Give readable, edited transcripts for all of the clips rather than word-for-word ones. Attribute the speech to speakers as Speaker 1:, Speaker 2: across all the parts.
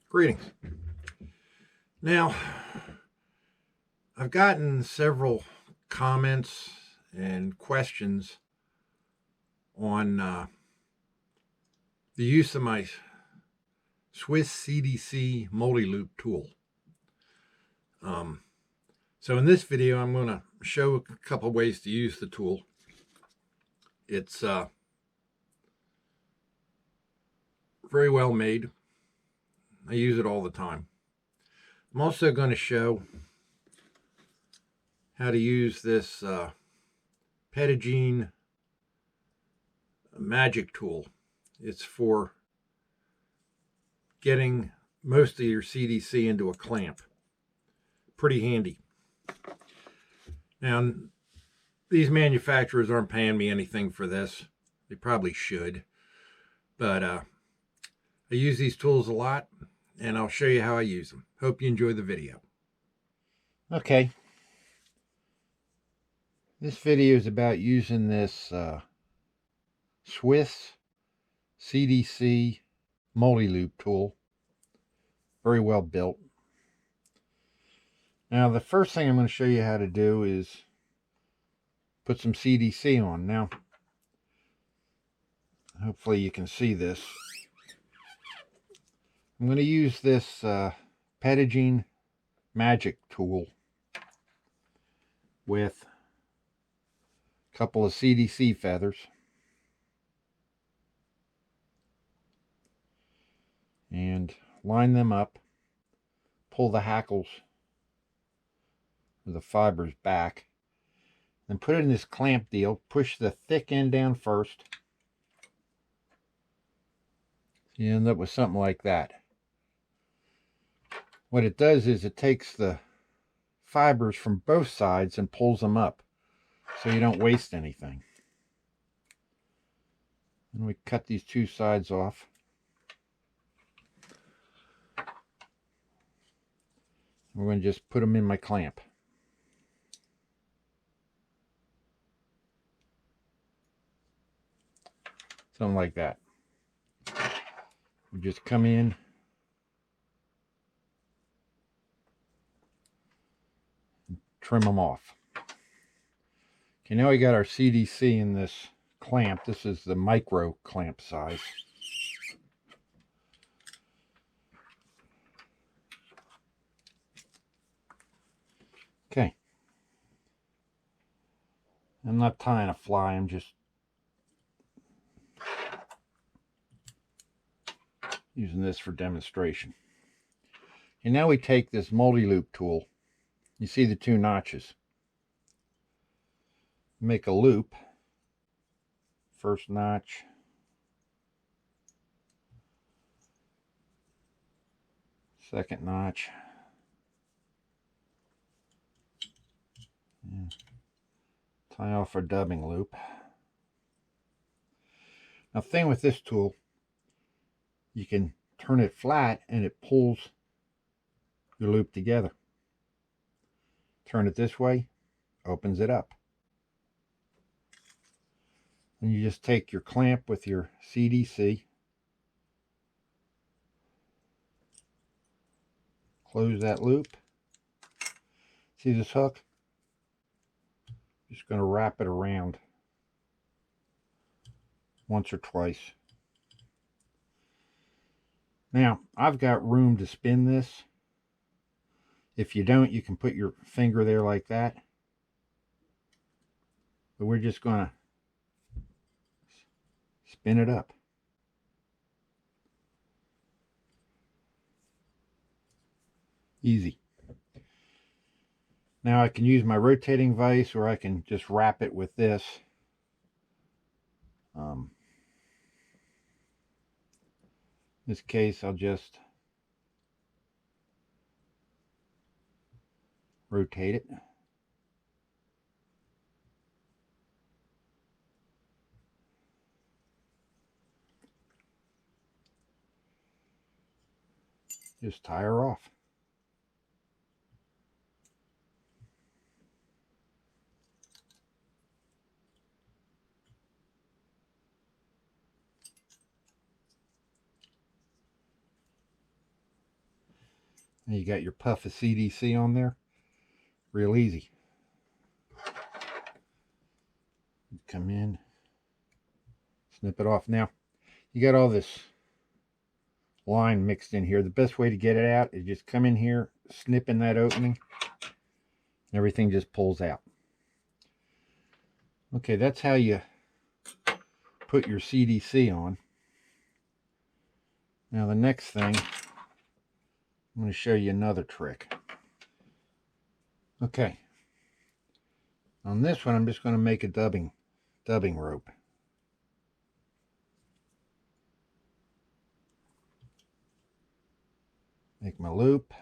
Speaker 1: Greetings. Now, I've gotten several comments and questions on the use of my Swiss CDC multi-loop tool. So in this video, I'm going to show a couple ways to use the tool. It's very well made. I use it all the time. I'm also going to show how to use this Petitjean Majic tool. It's for getting most of your CDC into a clamp. Pretty handy. Now, these manufacturers aren't paying me anything for this. They probably should. But I use these tools a lot, and I'll show you how I use them. Hope you enjoy the video. Okay. This video is about using this Swiss CDC multi-loop tool. Very well built. Now, the first thing I'm going to show you how to do is put some CDC on. Now, hopefully you can see this. I'm going to use this Petitjean Majic tool with a couple of CDC feathers. And line them up, pull the hackles or the fibers back, then put it in this clamp deal. Push the thick end down first. You end up with something like that. What it does is it takes the fibers from both sides and pulls them up so you don't waste anything. And we cut these two sides off. We're going to just put them in my clamp. Something like that. We just come in and trim them off. Okay, now we got our CDC in this clamp. This is the micro clamp size. Okay. I'm not tying a fly, I'm just using this for demonstration. And now we take this multi-loop tool. You see the two notches. Make a loop. First notch. Second notch. And tie off our dubbing loop. Now, the thing with this tool, you can turn it flat and it pulls your loop together. Turn it this way, opens it up. And you just take your clamp with your CDC, close that loop. See this hook? Just going to wrap it around once or twice. Now, I've got room to spin this. If you don't, you can put your finger there like that. But we're just going to spin it up. Easy. Now I can use my rotating vise, or I can just wrap it with this. In this case, I'll just rotate it. Just tie her off. And you got your puff of CDC on there. Real easy. Come in, snip it off. Now, you got all this line mixed in here. The best way to get it out is just come in here, snip in that opening, and everything just pulls out. Okay, that's how you put your CDC on. Now the next thing, I'm going to show you another trick. Okay, on this one I'm just going to make a dubbing rope. Make my loop,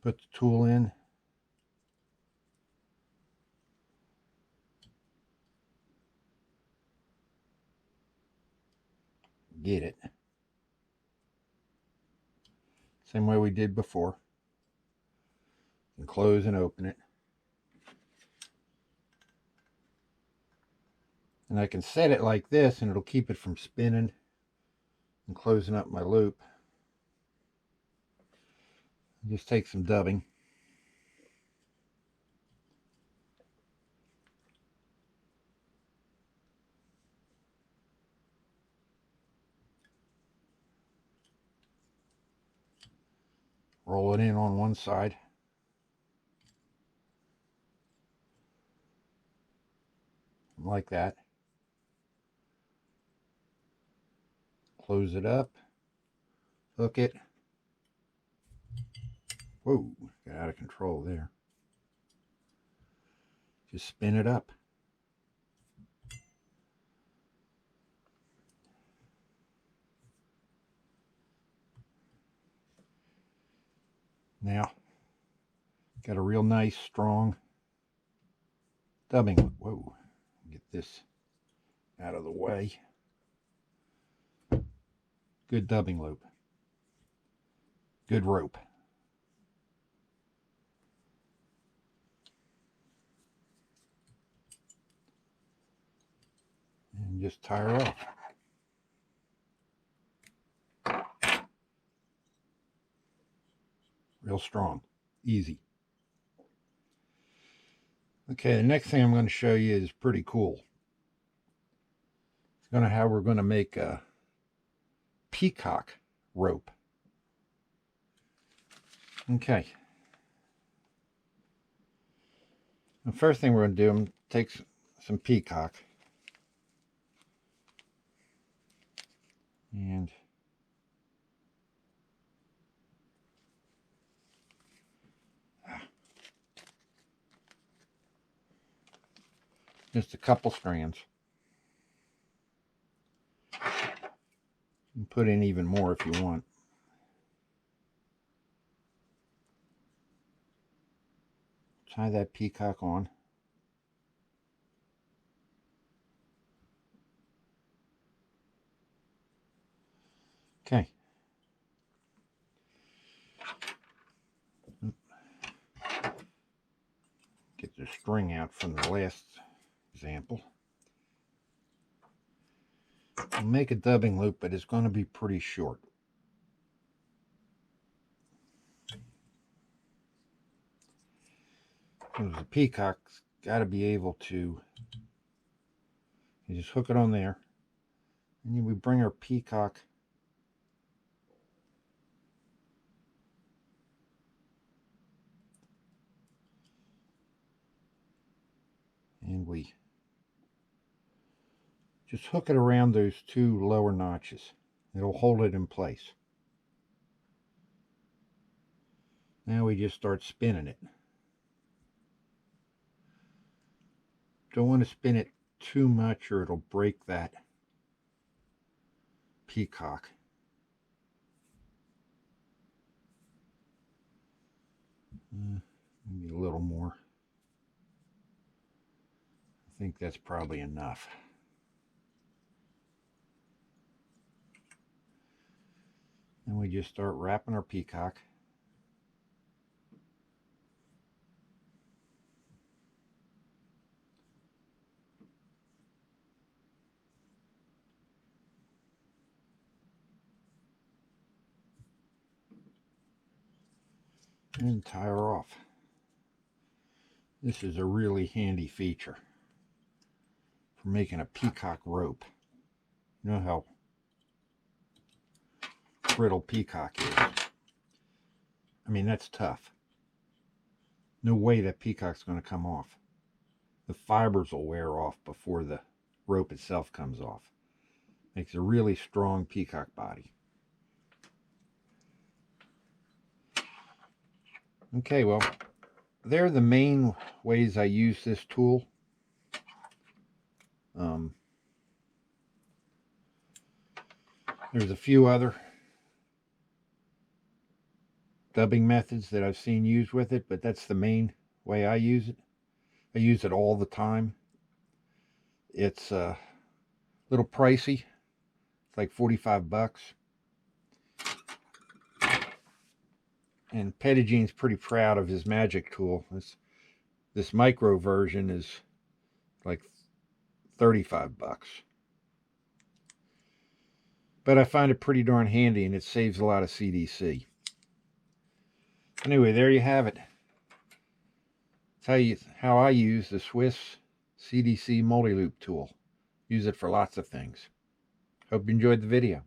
Speaker 1: put the tool in, get it. Same way we did before. And close and open it. And I can set it like this and it'll keep it from spinning and closing up my loop. Just take some dubbing. Roll it in on one side. Like that. Close it up. Hook it. Whoa, got out of control there. Just spin it up. Now, got a real nice, strong dubbing. Whoa, get this out of the way. Good dubbing loop. Good rope. And just tie her off. Real strong. Easy. Okay, the next thing I'm going to show you is pretty cool. It's how we're going to make a peacock rope. Okay. The first thing we're going to do is take some peacock and just a couple strands. You can put in even more if you want. Tie that peacock on. Okay. Get the string out from the last example. I'll make a dubbing loop, but it's going to be pretty short. Because the peacock's got to be able to, you just hook it on there, and then we bring our peacock and we just hook it around those two lower notches. It'll hold it in place. Now we just start spinning it. Don't want to spin it too much or it'll break that peacock. Maybe a little more. I think that's probably enough. Then we just start wrapping our peacock. and tie her off. This is a really handy feature for making a peacock rope. You know how brittle peacock is. I mean, that's tough. No way that peacock's going to come off. The fibers will wear off before the rope itself comes off. Makes a really strong peacock body. Okay, well, they're the main ways I use this tool. There's a few other dubbing methods that I've seen used with it, but that's the main way I use it. I use it all the time. It's a little pricey. It's like 45 bucks. And Petitjean's pretty proud of his magic tool. This micro version is like 35 bucks. But I find it pretty darn handy, and it saves a lot of CDC. Anyway, there you have it. That's how I use the Swiss CDC multi-loop tool. Use it for lots of things. Hope you enjoyed the video.